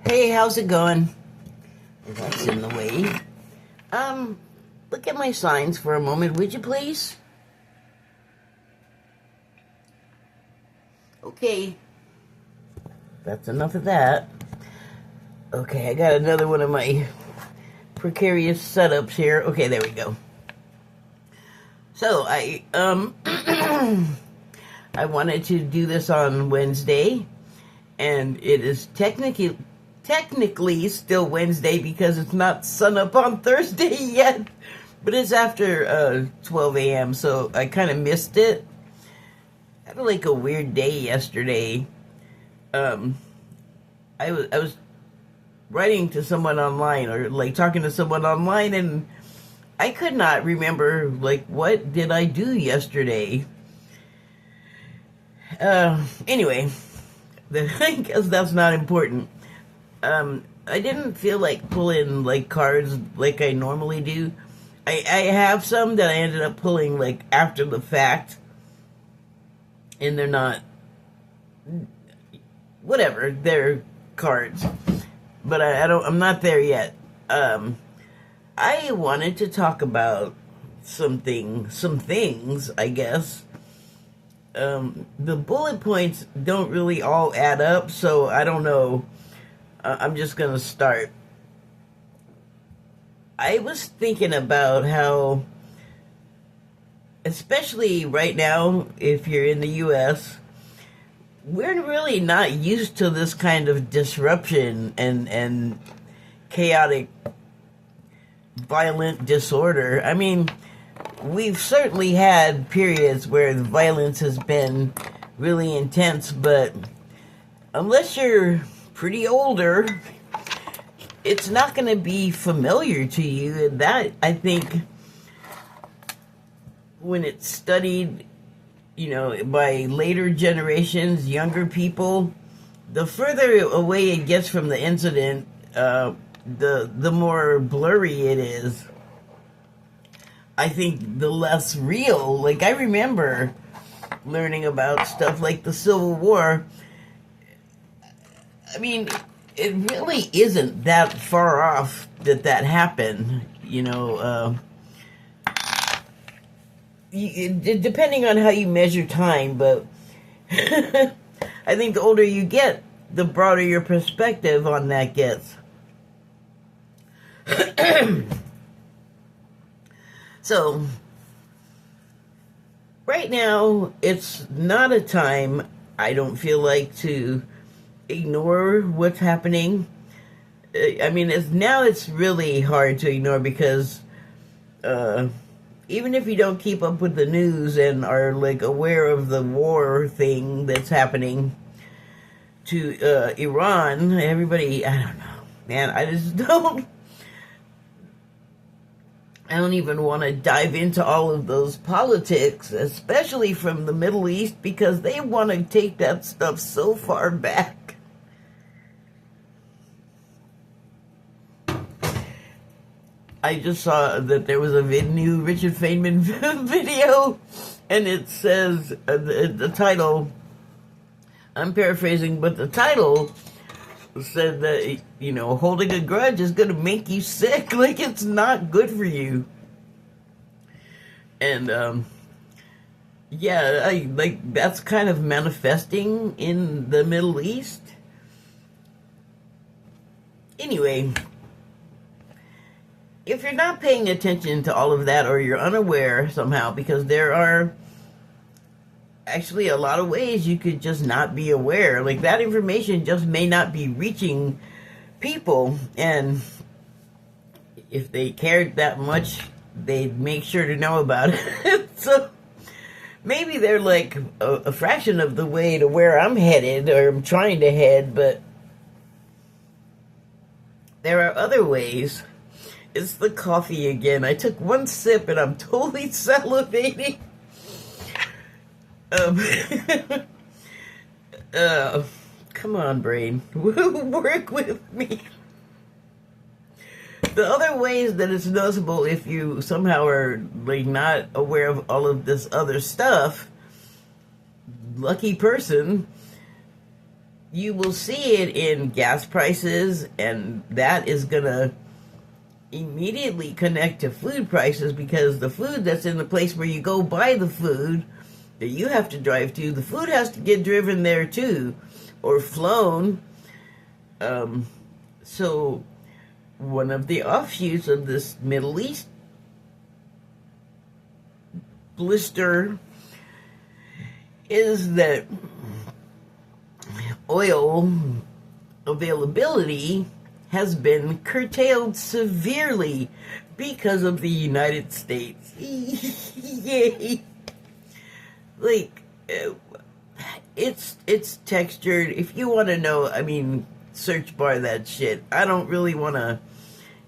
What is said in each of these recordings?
Hey, how's it going? That's in the way. Look at my signs for a moment, would you please? Okay, that's enough of that. Okay, I got another one of my precarious setups here. Okay, there we go. So, I wanted to do this on Wednesday, and it is technically still Wednesday because it's not sun up on Thursday yet, but it's after 12 a.m., so I kind of missed it. I had like a weird day yesterday. I was writing to someone online, or like talking to someone online, and I could not remember, like, what did I do yesterday? Anyway, I guess that's not important. I didn't feel like pulling, like, cards like I normally do. I have some that I ended up pulling, like, after the fact, and they're not, whatever, they're cards. But I'm not there yet. I wanted to talk about some things, I guess. The bullet points don't really all add up, so I don't know. I'm just gonna start. I was thinking about how, especially right now, if you're in the U.S., we're really not used to this kind of disruption and chaotic, violent disorder. I mean, we've certainly had periods where the violence has been really intense, but unless you're pretty older, it's not going to be familiar to you. And that, I think, when it's studied, by later generations, younger people, the further away it gets from the incident, the more blurry it is. I think the less real. Like, I remember learning about stuff like the Civil War. I mean, it really isn't that far off that happened, depending on how you measure time, but I think the older you get, the broader your perspective on that gets. So, right now, it's not a time, I don't feel like, to ignore what's happening. I mean, it's really hard to ignore because even if you don't keep up with the news and are, like, aware of the war thing that's happening to Iran, everybody, I don't know, man, I just don't. I don't even want to dive into all of those politics, especially from the Middle East, because they want to take that stuff so far back. I just saw that there was a new Richard Feynman video, and it says, the title, I'm paraphrasing, but the title said that, holding a grudge is going to make you sick. Like, it's not good for you. And, that's kind of manifesting in the Middle East. Anyway, if you're not paying attention to all of that, or you're unaware somehow, because there are actually a lot of ways you could just not be aware. Like, that information just may not be reaching people, and if they cared that much, they'd make sure to know about it. So maybe they're like a fraction of the way to where I'm headed, or I'm trying to head, but there are other ways. It's the coffee again. I took one sip and I'm totally salivating. Come on, brain. Work with me. The other ways that it's noticeable, if you somehow are, like, not aware of all of this other stuff, lucky person, you will see it in gas prices, and that is going to immediately connect to food prices, because the food that's in the place where you go buy the food that you have to drive to, the food has to get driven there too, or flown. So one of the offshoots of this Middle East blister is that oil availability has been curtailed severely because of the United States. Yay! Like, it's textured. If you want to know, I mean, search bar that shit. I don't really want to.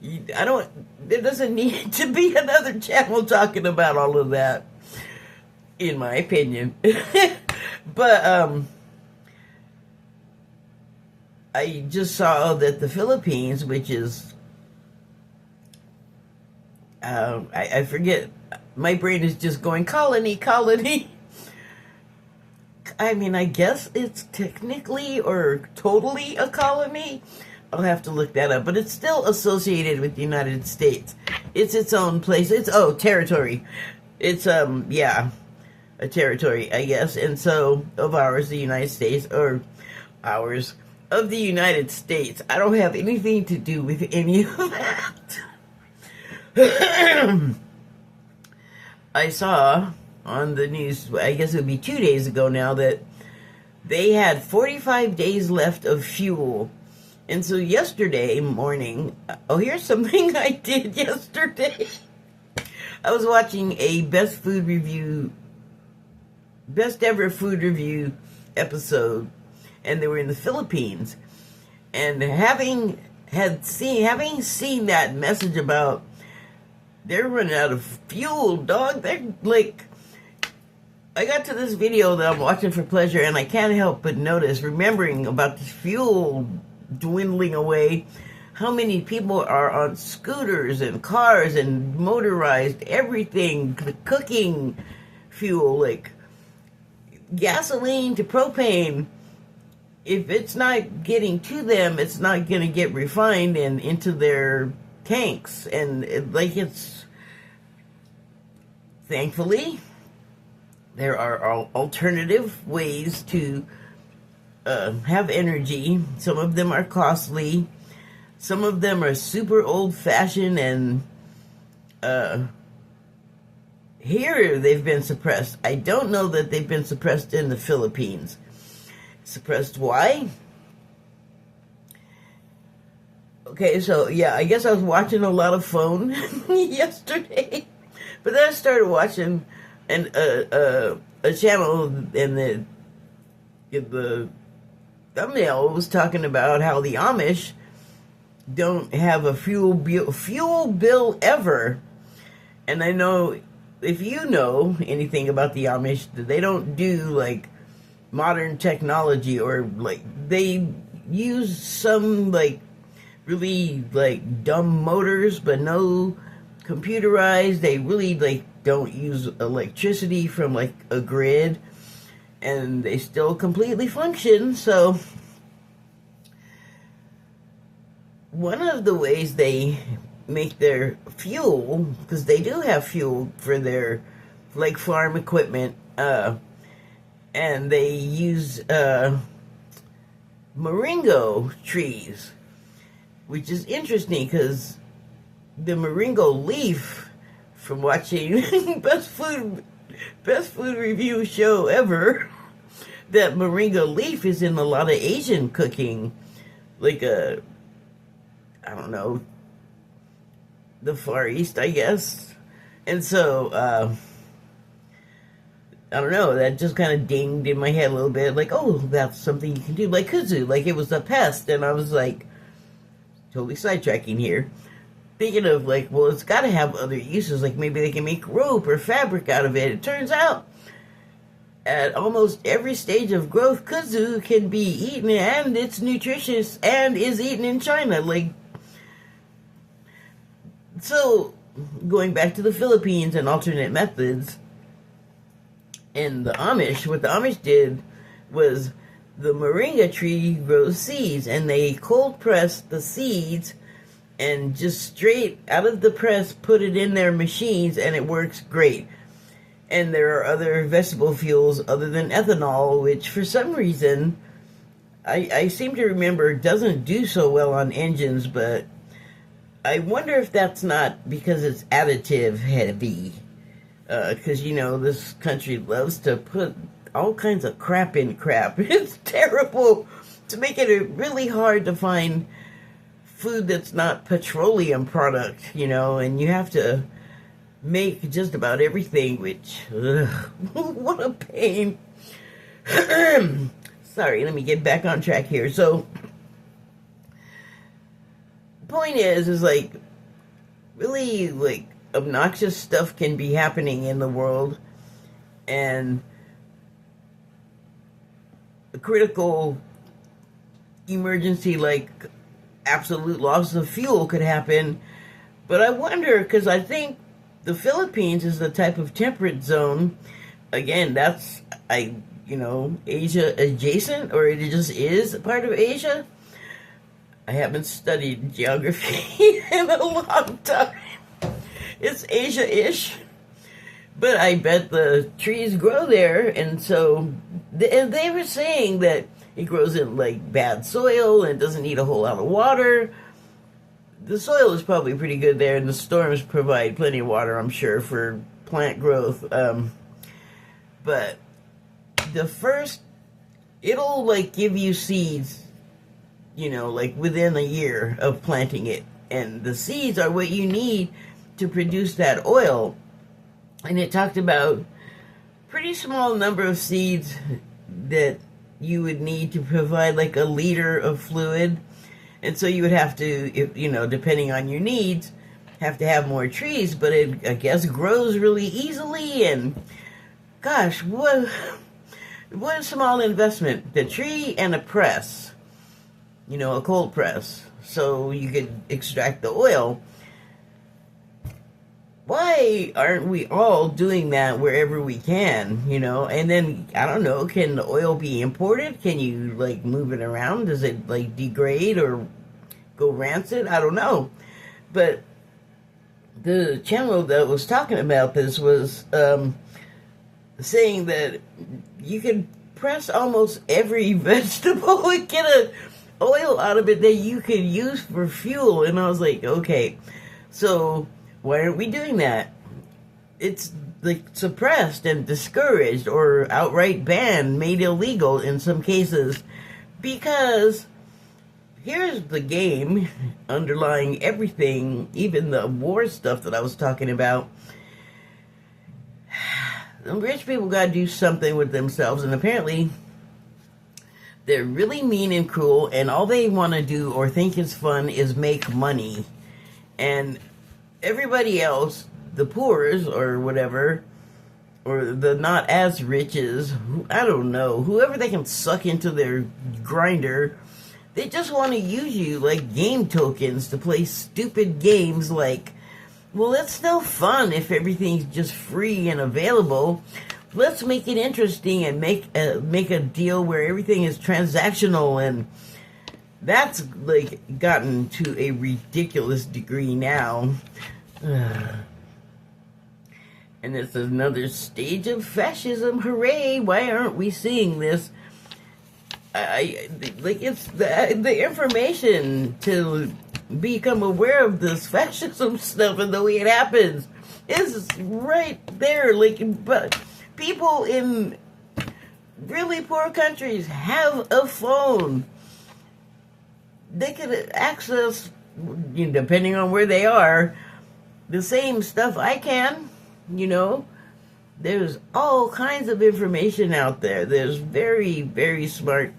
There doesn't need to be another channel talking about all of that, in my opinion. But I just saw that the Philippines, which is, I forget, my brain is just going colony. I mean, I guess it's technically or totally a colony. I'll have to look that up, but it's still associated with the United States. It's its own place. It's, territory. It's, yeah, a territory, I guess. And so, of ours, the United States, or ours, of the United States. I don't have anything to do with any of that. I saw on the news, I guess it would be 2 days ago now, that they had 45 days left of fuel. And so yesterday morning, here's something I did yesterday. I was watching a best ever food review episode, and they were in the Philippines. And having seen that message about they're running out of fuel, dog, they're like, I got to this video that I'm watching for pleasure, and I can't help but notice, remembering about this fuel dwindling away, how many people are on scooters and cars and motorized everything, the cooking fuel, like gasoline to propane. If it's not getting to them, it's not going to get refined and into their tanks. And it's, thankfully, there are alternative ways to have energy. Some of them are costly. Some of them are super old-fashioned, and here they've been suppressed. I don't know that they've been suppressed in the Philippines. Suppressed why? Okay, so yeah, I guess I was watching a lot of phone yesterday, but then I started watching a channel, and the thumbnail was talking about how the Amish don't have a fuel bill ever. And I know, if you know anything about the Amish, they don't do like modern technology, or like they use some like really like dumb motors, but no computerized. They really like don't use electricity from like a grid, and they still completely function. So one of the ways they make their fuel, because they do have fuel for their like farm equipment, and they use moringa trees, which is interesting because the moringa leaf, from watching best food review show ever, that moringa leaf is in a lot of Asian cooking, like I don't know, the Far East, I guess. And so I don't know, that just kind of dinged in my head a little bit, like, oh, that's something you can do, like kudzu, like it was a pest. And I was like, totally sidetracking here, thinking of like, well, it's got to have other uses, like maybe they can make rope or fabric out of it. It turns out at almost every stage of growth, kudzu can be eaten, and it's nutritious and is eaten in China. Like, so going back to the Philippines and alternate methods, and the Amish, what the Amish did was the moringa tree grows seeds, and they cold press the seeds and just straight out of the press put it in their machines, and it works great. And there are other vegetable fuels other than ethanol, which for some reason I seem to remember doesn't do so well on engines, but I wonder if that's not because it's additive heavy. Because, this country loves to put all kinds of crap in crap. It's terrible to make it really hard to find food that's not petroleum product, and you have to make just about everything, which, what a pain. Sorry, let me get back on track here. So, point is like, really, like, obnoxious stuff can be happening in the world, and a critical emergency like absolute loss of fuel could happen. But I wonder, because I think the Philippines is the type of temperate zone. Again, that's, Asia adjacent, or it just is a part of Asia. I haven't studied geography in a long time. It's Asia-ish. But I bet the trees grow there, and so they were saying that it grows in, like, bad soil and doesn't need a whole lot of water. The soil is probably pretty good there, and the storms provide plenty of water, I'm sure, for plant growth. But it'll, like, give you seeds, like, within a year of planting it. And the seeds are what you need to produce that oil. And it talked about pretty small number of seeds that you would need to provide like a liter of fluid. And so you would have to, depending on your needs, have to have more trees. But it, I guess, grows really easily. And gosh, what a small investment. The tree and a press, a cold press, so you could extract the oil. Why aren't we all doing that wherever we can, And then, I don't know, can the oil be imported? Can you, like, move it around? Does it, like, degrade or go rancid? I don't know. But the channel that was talking about this was saying that you can press almost every vegetable and get an oil out of it that you could use for fuel. And I was like, okay, so why aren't we doing that? It's like suppressed and discouraged or outright banned, made illegal in some cases, because here's the game underlying everything, even the war stuff that I was talking about. The rich people got to do something with themselves, and apparently they're really mean and cruel, and all they want to do or think is fun is make money. And everybody else, the poors or whatever, or the not as riches, I don't know, whoever they can suck into their grinder, they just want to use you like game tokens to play stupid games like, well, it's no fun if everything's just free and available. Let's make it interesting and make a deal where everything is transactional, and that's like gotten to a ridiculous degree now. And it's another stage of fascism. Hooray! Why aren't we seeing this? It's the information to become aware of this fascism stuff and the way it happens is right there. But people in really poor countries have a phone. They could access, depending on where they are, the same stuff I can, There's all kinds of information out there. There's very, very smart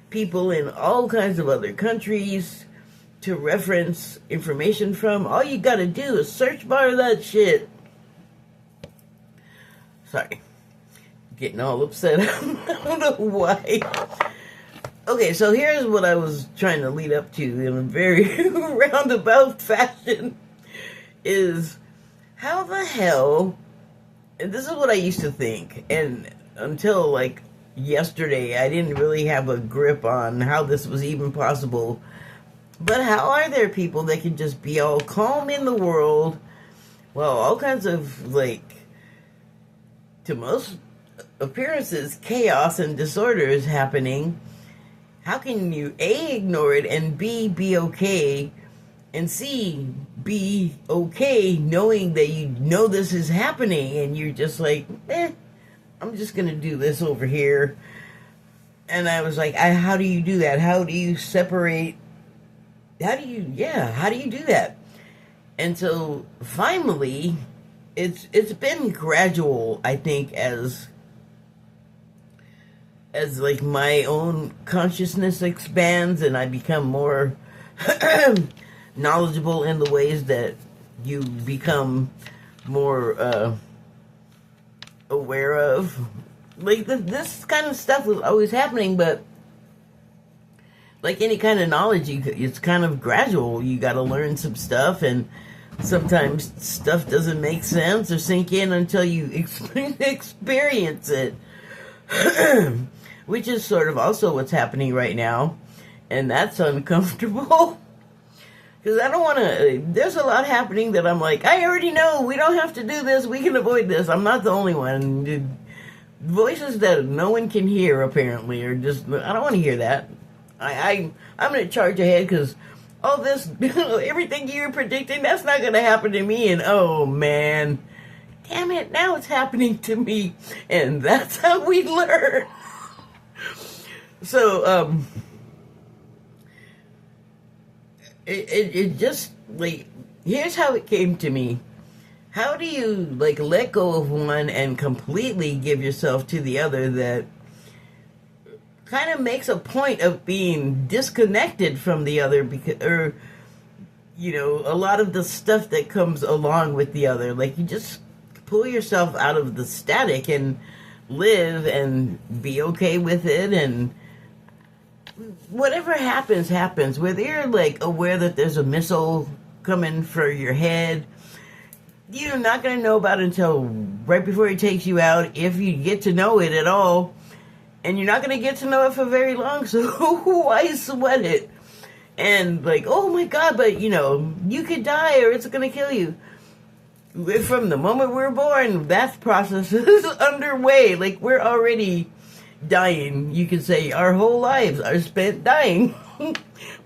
people in all kinds of other countries to reference information from. All you gotta do is search bar that shit. Sorry. Getting all upset. I don't know why. Okay, so here's what I was trying to lead up to in a very roundabout fashion. Is how the hell, and this is what I used to think, and until like yesterday. I didn't really have a grip on how this was even possible. But how are there people that can just be all calm in the world? Well, all kinds of, like, to most appearances, chaos and disorder is happening. How can you A, ignore it, and B, be okay, and C, be okay knowing that you know this is happening, and you're just like, I'm just gonna do this over here. And I was like, how do you do that? How do you separate? How do you do that? And so finally, it's been gradual, I think, as like my own consciousness expands and I become more knowledgeable in the ways that you become more aware of. Like this kind of stuff was always happening, but like any kind of knowledge, it's kind of gradual. You got to learn some stuff, and sometimes stuff doesn't make sense or sink in until you experience it. Which is sort of also what's happening right now, and that's uncomfortable. Because I don't want to, there's a lot happening that I'm like, I already know, we don't have to do this, we can avoid this. I'm not the only one. The voices that no one can hear, apparently, are just, I don't want to hear that. I'm going to charge ahead because all this, everything you're predicting, that's not going to happen to me. And oh man, damn it, now it's happening to me. And that's how we learn. So, it just, like, here's how it came to me. How do you, like, let go of one and completely give yourself to the other that kind of makes a point of being disconnected from the other, because, or, you know, a lot of the stuff that comes along with the other. Like, you just pull yourself out of the static and live and be okay with it, and whatever happens, happens. Whether you're, like, aware that there's a missile coming for your head, you're not going to know about it until right before it takes you out, if you get to know it at all. And you're not going to get to know it for very long, so why sweat it? And, like, oh my God, but, you know, you could die or it's going to kill you. From the moment we're born, that process is underway. Like, we're already dying. You could say our whole lives are spent dying.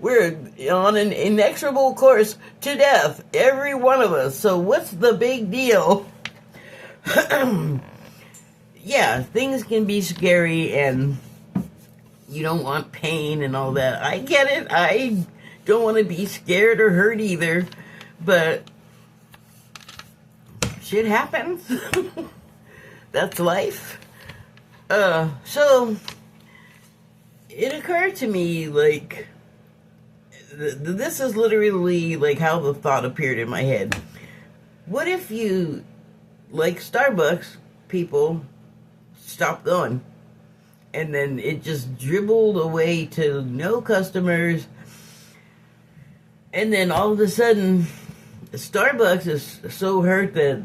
We're on an inexorable course to death, every one of us. So what's the big deal? Yeah, things can be scary and you don't want pain and all that. I get it. I don't want to be scared or hurt either. But shit happens. That's life. So it occurred to me, like, this is literally like how the thought appeared in my head. What if you, like Starbucks people, stopped going, and then it just dribbled away to no customers, and then all of a sudden Starbucks is so hurt that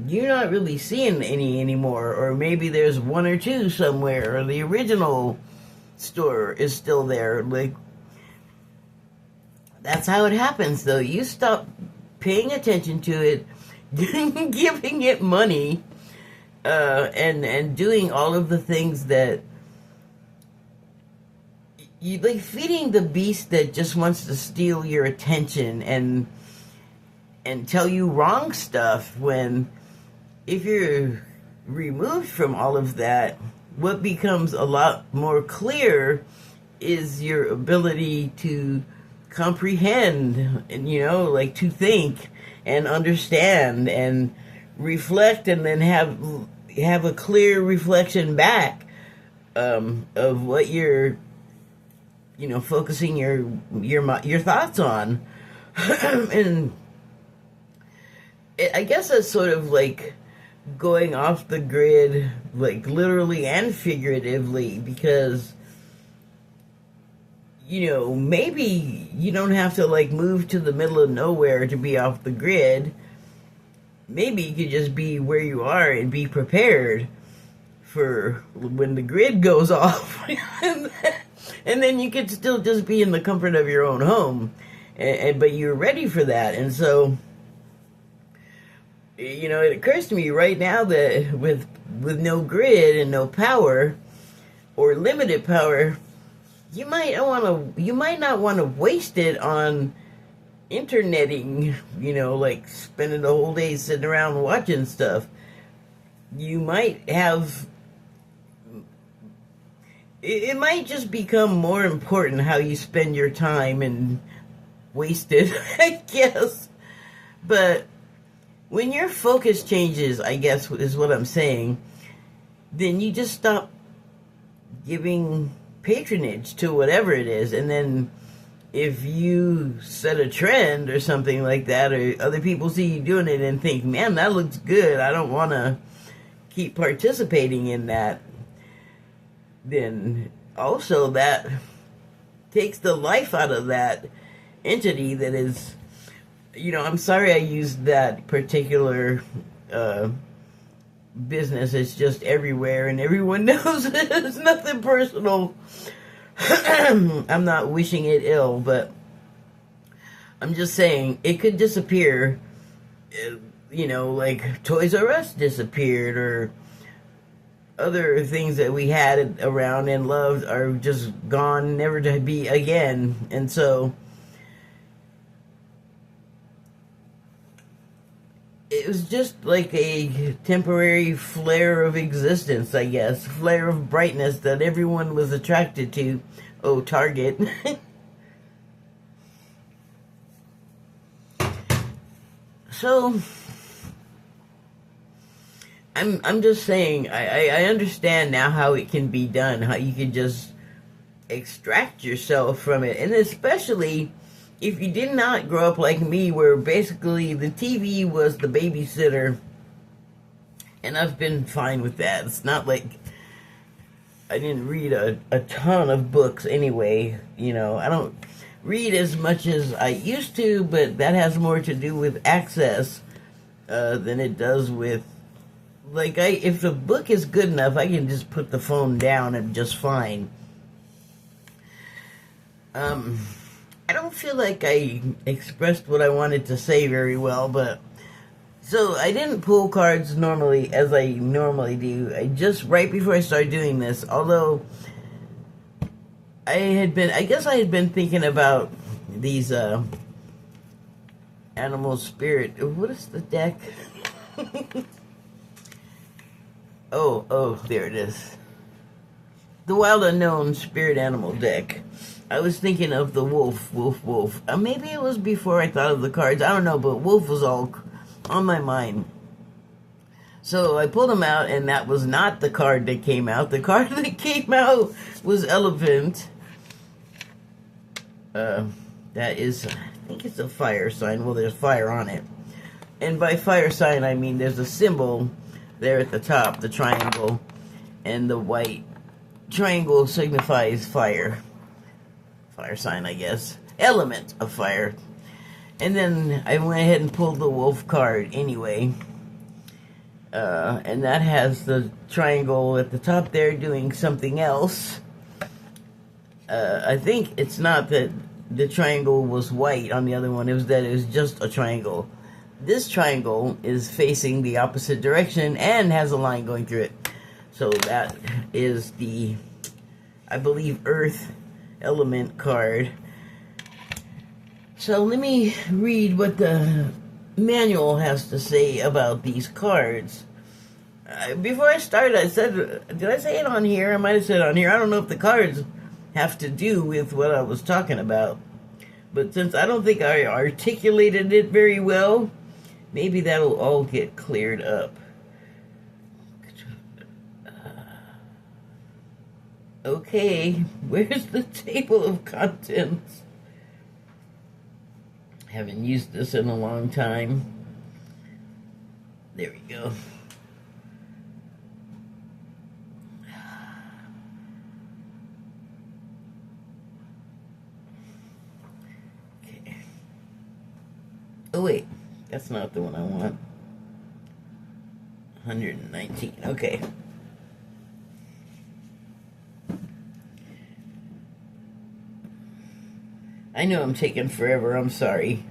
you're not really seeing any anymore, or maybe there's one or two somewhere, or the original store is still there. Like, that's how it happens, though. You stop paying attention to it, giving it money, and doing all of the things that you like, feeding the beast that just wants to steal your attention and tell you wrong stuff. When, if you're removed from all of that, what becomes a lot more clear is your ability to comprehend and, you know, like, to think and understand and reflect, and then have a clear reflection back of what you're, you know, focusing your thoughts on. And I guess that's sort of like going off the grid, like literally and figuratively, because, you know, maybe you don't have to, like, move to the middle of nowhere to be off the grid. Maybe you could just be where you are and be prepared for when the grid goes off. And then you could still just be in the comfort of your own home. But you're ready for that. And so, it occurs to me right now that with no grid and no power, or limited power, you might not want to waste it on interneting, like spending the whole day sitting around watching stuff. You might have, it might just become more important how you spend your time and waste it, I guess. But when your focus changes, I guess is what I'm saying, then you just stop giving patronage to whatever it is. And then if you set a trend or something like that, or other people see you doing it and think, man, that looks good, I don't want to keep participating in that, then also that takes the life out of that entity that is, I'm sorry I used that particular business. It's just everywhere and everyone knows it. It's nothing personal. I'm not wishing it ill, but I'm just saying it could disappear. Like Toys R Us disappeared, or other things that we had around and loved are just gone, never to be again. And so it was just like a temporary flare of existence, I guess. Flare of brightness that everyone was attracted to. Oh, Target. So, I'm just saying, I understand now how it can be done, how you can just extract yourself from it. And especially if you did not grow up like me, where basically the TV was the babysitter, and I've been fine with that. It's not like I didn't read a ton of books anyway. I don't read as much as I used to, but that has more to do with access than it does with, like, if the book is good enough, I can just put the phone down and just fine. I don't feel like I expressed what I wanted to say very well, but so I didn't pull cards normally as I normally do. I just, right before I started doing this, although I guess I had been thinking about these animal spirit. What is the deck? oh, there it is. The Wild Unknown Spirit Animal deck. I was thinking of the wolf. Maybe it was before I thought of the cards. I don't know, but wolf was all on my mind. So I pulled them out, and that was not the card that came out. The card that came out was elephant. That is, I think it's a fire sign. Well, there's fire on it. And by fire sign, I mean there's a symbol there at the top, the triangle, and the white triangle signifies fire. Fire sign, I guess. Element of fire. And then I went ahead and pulled the wolf card anyway. And that has the triangle at the top there doing something else. I think it's not that the triangle was white on the other one. It was that it was just a triangle. This triangle is facing the opposite direction and has a line going through it. So that is the, I believe, Earth element card. So let me read what the manual has to say about these cards. Before I started, I said, did I say it on here? I might have said it on here. I don't know if the cards have to do with what I was talking about. But since I don't think I articulated it very well, maybe that'll all get cleared up. Okay, where's the table of contents? Haven't used this in a long time. There we go. Okay. Oh wait, that's not the one I want. 119, okay. I know I'm taking forever. I'm sorry.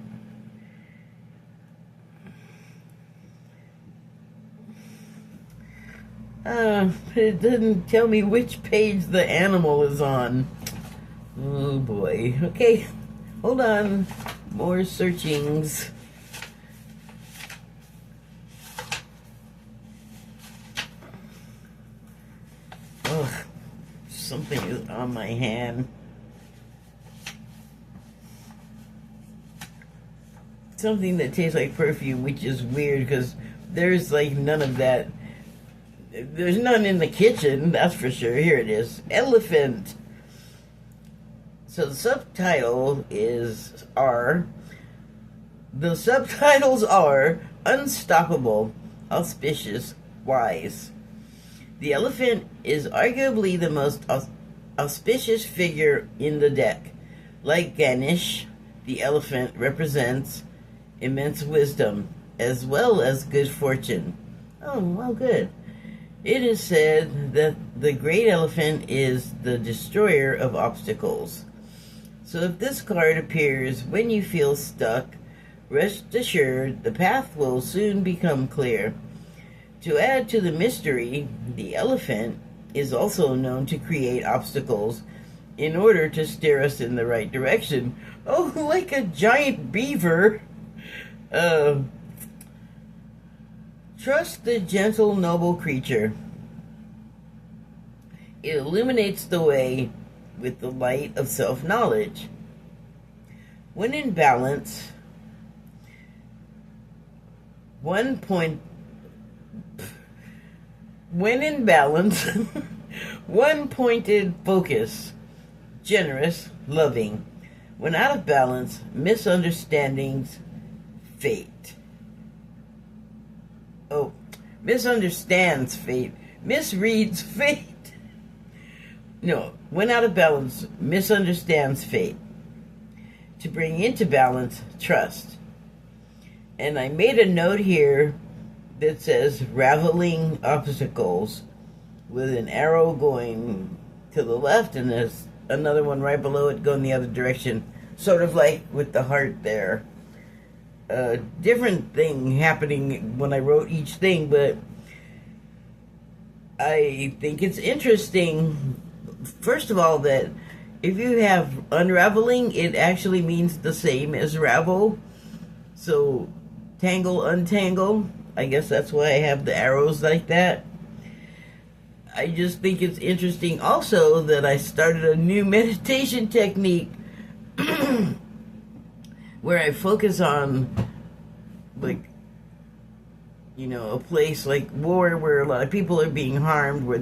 It doesn't tell me which page the animal is on. Oh boy. Okay, hold on. More searchings. Ugh, something is on my hand. Something that tastes like perfume, which is weird because there's like none of that. There's none in the kitchen, that's for sure. Here it is. Elephant. So the subtitles are unstoppable, auspicious, wise. The elephant is arguably the most auspicious figure in the deck. Like Ganesh, the elephant represents immense wisdom as well as good fortune. Oh, well, good. It is said that the great elephant is the destroyer of obstacles. So if this card appears when you feel stuck, rest assured the path will soon become clear. To add to the mystery, the elephant is also known to create obstacles in order to steer us in the right direction. Oh, like a giant beaver. Trust the gentle, noble creature. It illuminates the way with the light of self-knowledge. When in balance, one pointed focus, generous, loving. When out of balance, misunderstandings, fate. Oh, misunderstands fate, misreads fate. No, when out of balance, misunderstands fate. To bring into balance, trust. And I made a note here that says raveling obstacles with an arrow going to the left and there's another one right below it going the other direction, sort of like with the heart there. Different thing happening when I wrote each thing, but I think it's interesting, first of all, that if you have unraveling, it actually means the same as ravel. So tangle, untangle, I guess that's why I have the arrows like that. I just think it's interesting also that I started a new meditation technique where I focus on, like, you know, a place like war where a lot of people are being harmed, where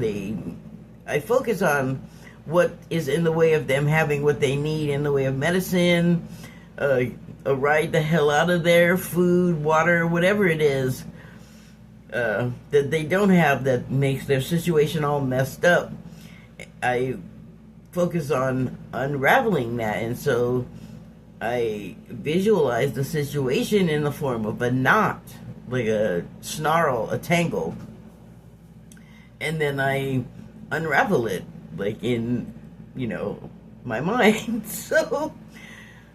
I focus on what is in the way of them having what they need in the way of medicine, a ride the hell out of there, food, water, whatever it is, that they don't have that makes their situation all messed up. I focus on unraveling that, and so I visualize the situation in the form of a knot, like a snarl, a tangle, and then I unravel it, like in, you know, my mind. So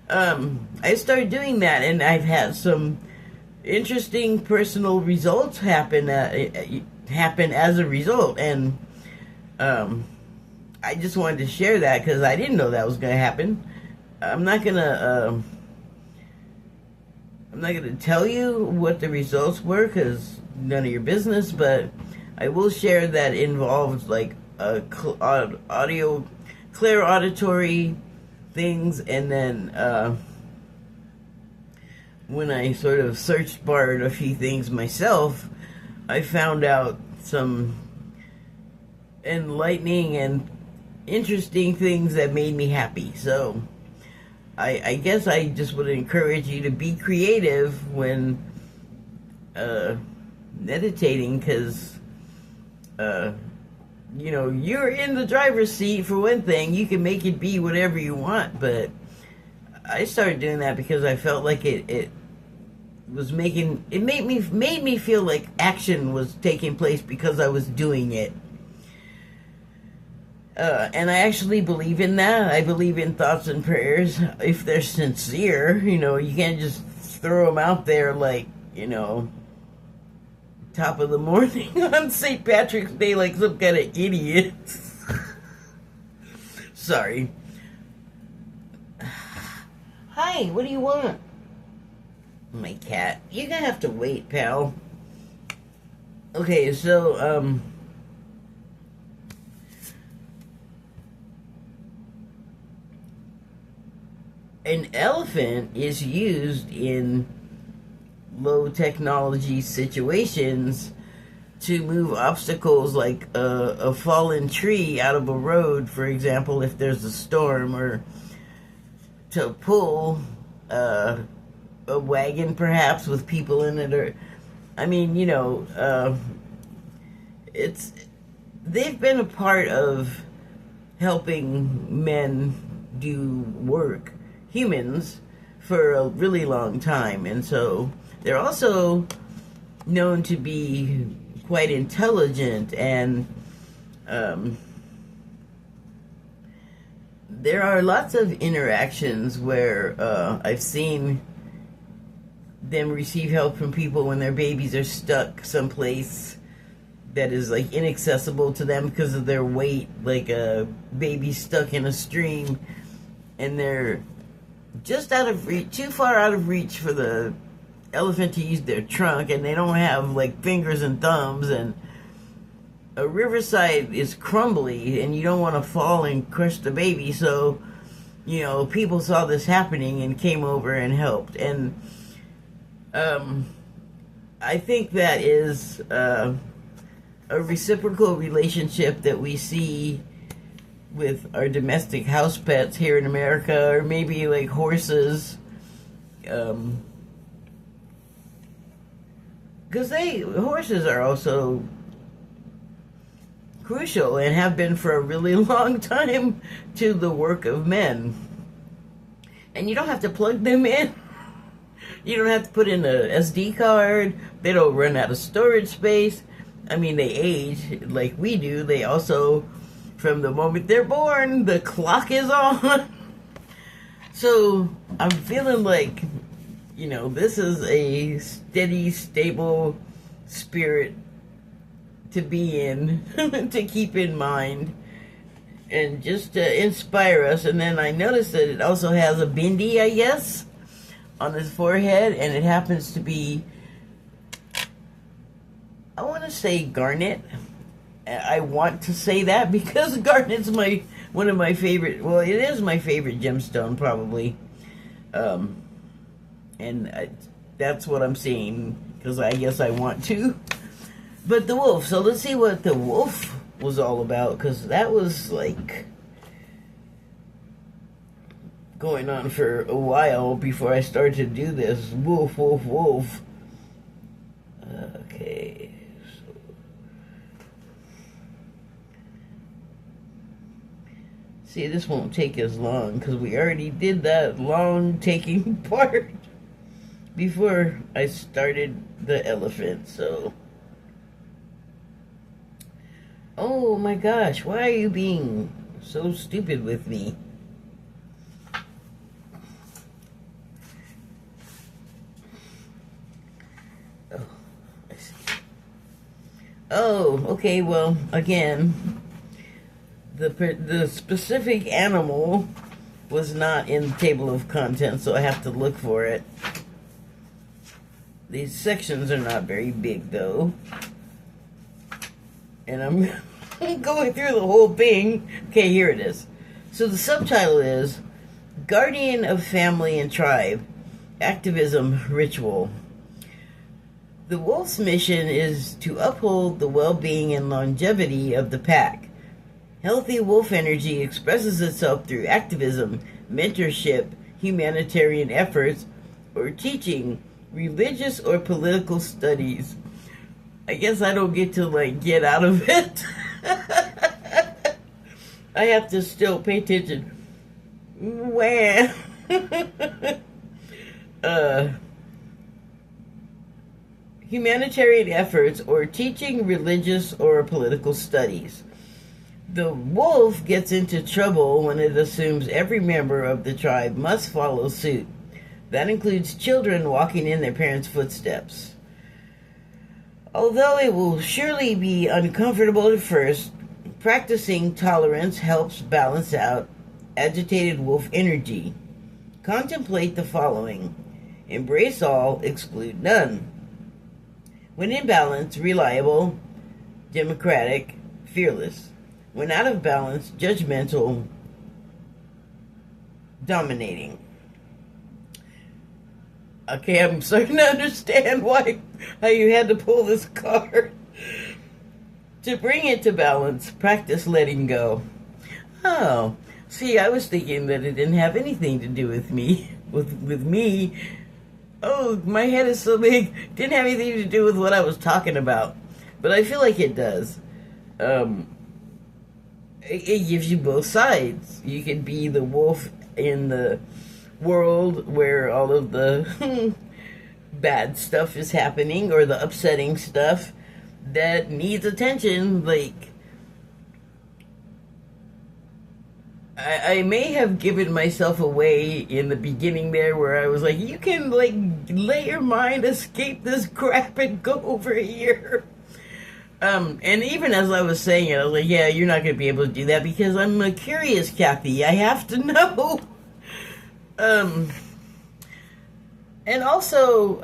I started doing that, and I've had some interesting personal results happen as a result, and I just wanted to share that because I didn't know that was going to happen. I'm not gonna tell you what the results were because none of your business, but I will share that involved like clear auditory things, and then when I sort of searched barred a few things myself, I found out some enlightening and interesting things that made me happy. So I guess I just would encourage you to be creative when meditating, because you know, you're in the driver's seat for one thing. You can make it be whatever you want, but I started doing that because I felt like it made me feel like action was taking place because I was doing it. And I actually believe in that. I believe in thoughts and prayers if they're sincere. You can't just throw them out there like, top of the morning on St. Patrick's Day like some kind of idiot. Sorry. Hi, what do you want? My cat. You're gonna have to wait, pal. Okay, so, an elephant is used in low technology situations to move obstacles like a fallen tree out of a road, for example, if there's a storm, or to pull a wagon perhaps with people in it, or I mean, it's they've been a part of helping men do work, humans, for a really long time, and so they're also known to be quite intelligent, and there are lots of interactions where I've seen them receive help from people when their babies are stuck someplace that is like inaccessible to them because of their weight, like a baby stuck in a stream and they're just out of reach, too far out of reach for the elephant to use their trunk, and they don't have like fingers and thumbs, and a riverside is crumbly and you don't want to fall and crush the baby, so people saw this happening and came over and helped. And I think that is a reciprocal relationship that we see with our domestic house pets here in America, or maybe like horses, because horses are also crucial and have been for a really long time to the work of men. And you don't have to plug them in. You don't have to put in a SD card. They don't run out of storage space. I mean, they age like we do. They also, from the moment they're born, the clock is on. So I'm feeling like, this is a steady, stable spirit to be in, to keep in mind, and just to inspire us. And then I noticed that it also has a bindi, I guess, on his forehead, and it happens to be, I want to say garnet. I want to say that because garnet's one of my favorite, well, it is my favorite gemstone, probably. That's what I'm seeing, because I guess I want to. But the wolf, so let's see what the wolf was all about, because that was like going on for a while before I started to do this. Wolf, wolf, wolf. Okay, so see, this won't take as long because we already did that long taking part before I started the elephant. So, oh my gosh, why are you being so stupid with me? Oh, I see. Oh, okay, well, again, the specific animal was not in the table of contents, so I have to look for it. These sections are not very big, though. And I'm going through the whole thing. Okay, here it is. So the subtitle is Guardian of Family and Tribe, Activism Ritual. The wolf's mission is to uphold the well-being and longevity of the pack. Healthy wolf energy expresses itself through activism, mentorship, humanitarian efforts, or teaching, religious or political studies. I guess I don't get to, get out of it. I have to still pay attention. Wah. Humanitarian efforts or teaching, religious or political studies. The wolf gets into trouble when it assumes every member of the tribe must follow suit. That includes children walking in their parents' footsteps. Although it will surely be uncomfortable at first, practicing tolerance helps balance out agitated wolf energy. Contemplate the following: embrace all, exclude none. When in balance, reliable, democratic, fearless. When out of balance, judgmental, dominating. Okay, I'm starting to understand how you had to pull this card. To bring it to balance, practice letting go. Oh, see, I was thinking that it didn't have anything to do with me. With me. Oh, my head is so big. Didn't have anything to do with what I was talking about. But I feel like it does. It gives you both sides. You can be the wolf in the world where all of the bad stuff is happening, or the upsetting stuff that needs attention. Like, I may have given myself away in the beginning there, where I was like, you can, like, let your mind escape this crap and go over here. And even as I was saying it, I was like, yeah, you're not going to be able to do that, because I'm curious, Kathy. I have to know. And also,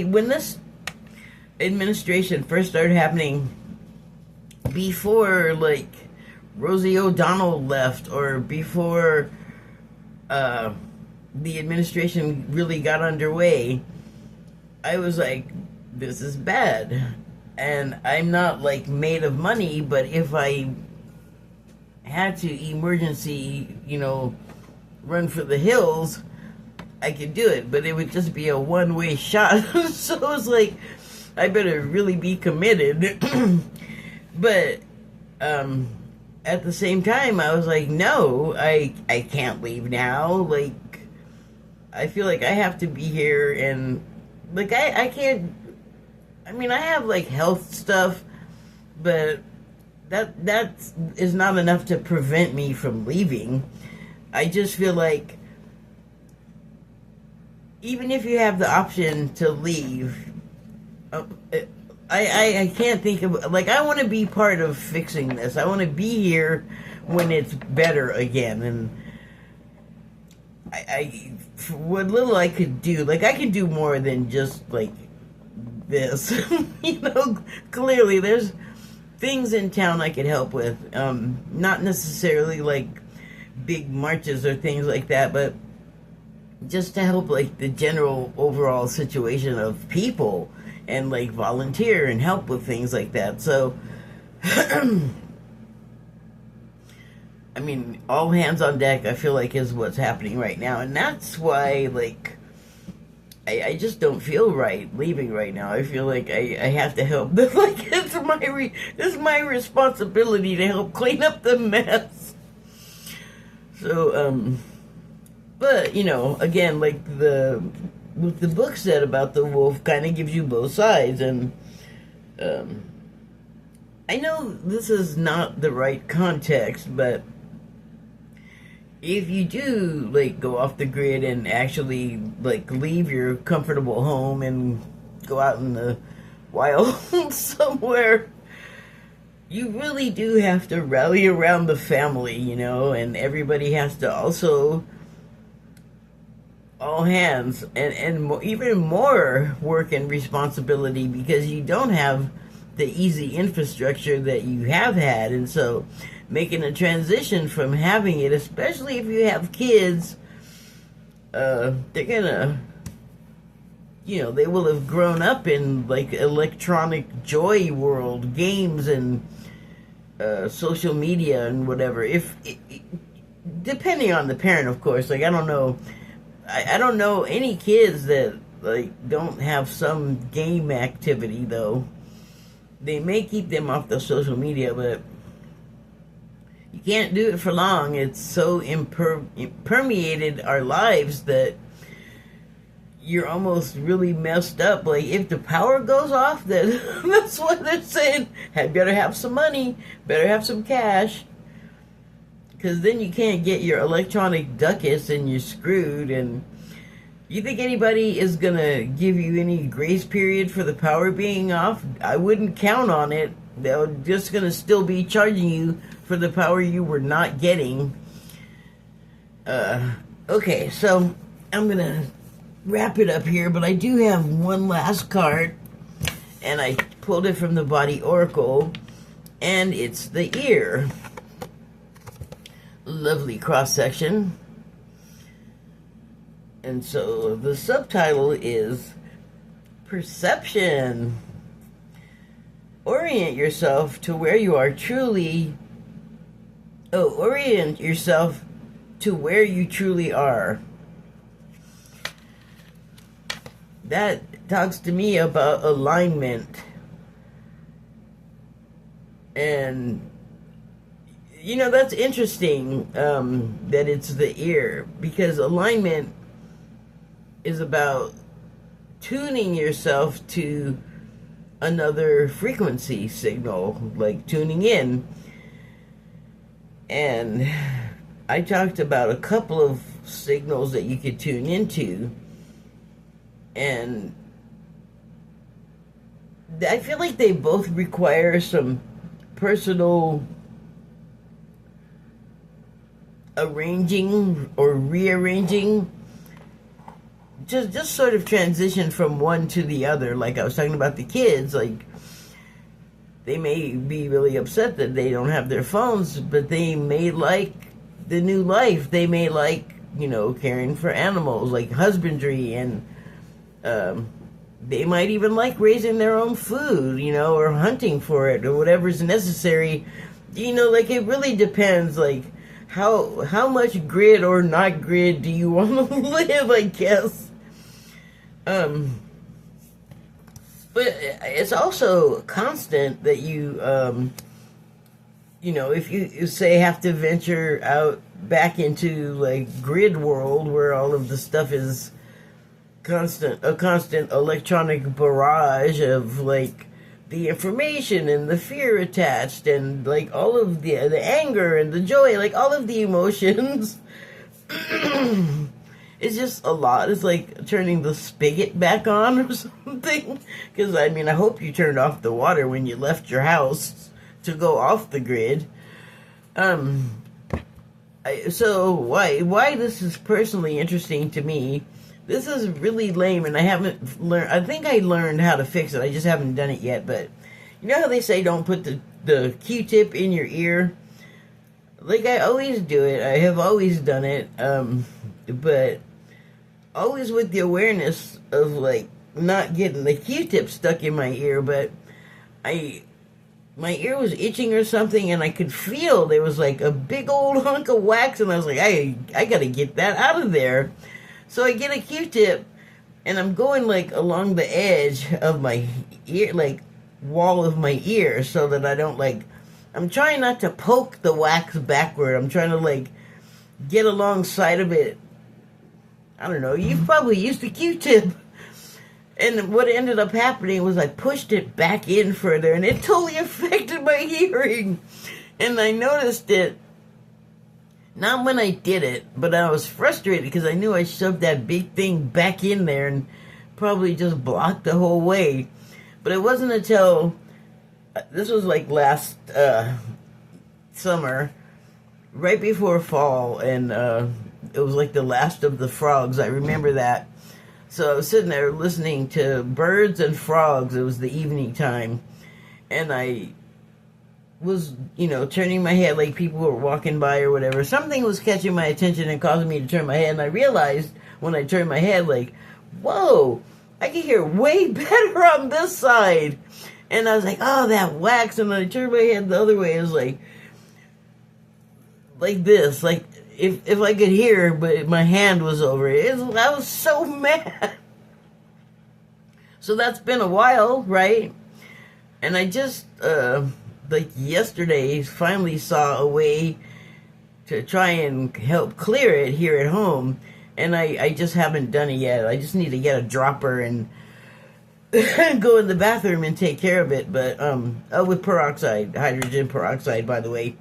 when this administration first started happening, before, like, Rosie O'Donnell left, or before the administration really got underway, I was like, this is bad. And I'm not, like, made of money, but if I had to emergency, run for the hills, I could do it. But it would just be a one-way shot. So it was like, I better really be committed. But at the same time, I was like, no, I can't leave now. Like, I feel like I have to be here, and, like, I can't. I mean, I have, like, health stuff, but that is not enough to prevent me from leaving. I just feel like even if you have the option to leave, I can't think of, like, I want to be part of fixing this. I want to be here when it's better again. And I for what little I could do, like, I can do more than just, like, this. Clearly there's things in town I could help with. Not necessarily, like, big marches or things like that, but just to help, like, the general overall situation of people, and, like, volunteer and help with things like that. So I mean, all hands on deck, I feel like, is what's happening right now. And that's why, like, I just don't feel right leaving right now. I feel like I have to help. Like, it's my responsibility to help clean up the mess. So, but, again, like, what the book said about the wolf kind of gives you both sides. And I know this is not the right context, but if you do, like, go off the grid and actually, like, leave your comfortable home and go out in the wild somewhere, you really do have to rally around the family, and everybody has to also, all hands, and even more work and responsibility, because you don't have the easy infrastructure that you have had. And so making a transition from having it, especially if you have kids, they're gonna, they will have grown up in, like, electronic joy world, games, and social media and whatever. Depending on the parent, of course. Like, I don't know any kids that, like, don't have some game activity, though. They may keep them off the social media, but you can't do it for long. It's so permeated our lives that you're almost really messed up. Like, if the power goes off, then that's what they're saying. Better have some money, better have some cash, because then you can't get your electronic ducats and you're screwed. And you think anybody is gonna give you any grace period for the power being off? I wouldn't count on it. They're just gonna still be charging you for the power you were not getting. Okay, so I'm gonna wrap it up here, but I do have one last card, and I pulled it from the Body Oracle, and it's the ear. Lovely cross section. And so the subtitle is Perception. Orient yourself to where you are truly. Orient yourself to where you truly are. That talks to me about alignment. And, you know, that's interesting that it's the ear, because alignment is about tuning yourself to another frequency signal, like tuning in. And I talked about a couple of signals that you could tune into, and I feel like they both require some personal arranging or rearranging. Just sort of transition from one to the other. Like I was talking about the kids, like they may be really upset that they don't have their phones, but they may like the new life. They may like, you know, caring for animals, like husbandry, and they might even like raising their own food, you know, or hunting for it, or whatever's necessary. You know, like it really depends, like how much grid or not grid do you want to live, I guess. But it's also constant that you know, if you say have to venture out back into like grid world where all of the stuff is a constant electronic barrage of like the information and the fear attached, and like all of the anger and the joy, like all of the emotions. It's just a lot. It's like turning the spigot back on or something. Because, I mean, I hope you turned off the water when you left your house to go off the grid. So why this is personally interesting to me, this is really lame, and I haven't learned. I think I learned how to fix it. I just haven't done it yet. But you know how they say don't put the Q-tip in your ear? Like, I always do it. I have always done it. But always with the awareness of like not getting the Q-tip stuck in my ear. But my ear was itching or something, and I could feel there was like a big old hunk of wax, and I was like, I gotta get that out of there. So I get a Q-tip, and I'm going like along the edge of my ear, like wall of my ear, so that I don't like, I'm trying not to poke the wax backward. I'm trying to like get alongside of it. I don't know, you've probably used a Q-tip. And what ended up happening was I pushed it back in further, and it totally affected my hearing. And I noticed it, not when I did it, but I was frustrated because I knew I shoved that big thing back in there and probably just blocked the whole way. But it wasn't until, this was like last summer, right before fall, and it was like the last of the frogs. I remember that. So I was sitting there listening to birds and frogs. It was the evening time. And I was, you know, turning my head like people were walking by or whatever. Something was catching my attention and causing me to turn my head. And I realized when I turned my head, like, whoa, I can hear way better on this side. And I was like, oh, that wax. And then I turned my head the other way. It was like this, like, if I could hear, but my hand was over it. I was so mad. So that's been a while, right? And I just, like yesterday, finally saw a way to try and help clear it here at home. and I just haven't done it yet. I just need to get a dropper and go in the bathroom and take care of it. But oh, with peroxide, hydrogen peroxide, by the way,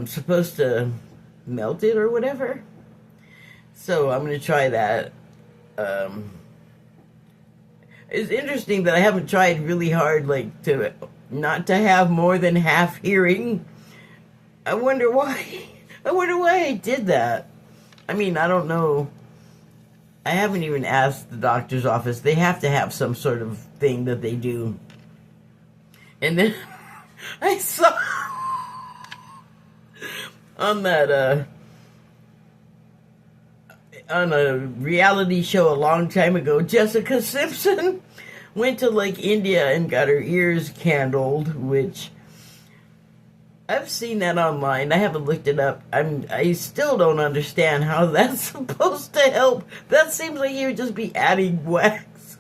supposed to melt it or whatever. So I'm gonna try that. It's interesting that I haven't tried really hard, like, to not to have more than half hearing. I wonder why. I wonder why I did that. I mean, I don't know. I haven't even asked the doctor's office. They have to have some sort of thing that they do. And then I saw on that on a reality show a long time ago, Jessica Simpson went to like India and got her ears candled, which I've seen that online. I haven't looked it up. I still don't understand how that's supposed to help. That seems like you would just be adding wax.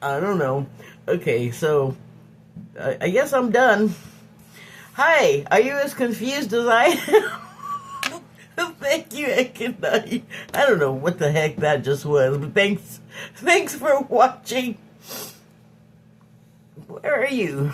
I don't know. Okay, so I guess I'm done. Hi, are you as confused as I am? Thank you, and good night. I don't know what the heck that just was, but thanks for watching. Where are you?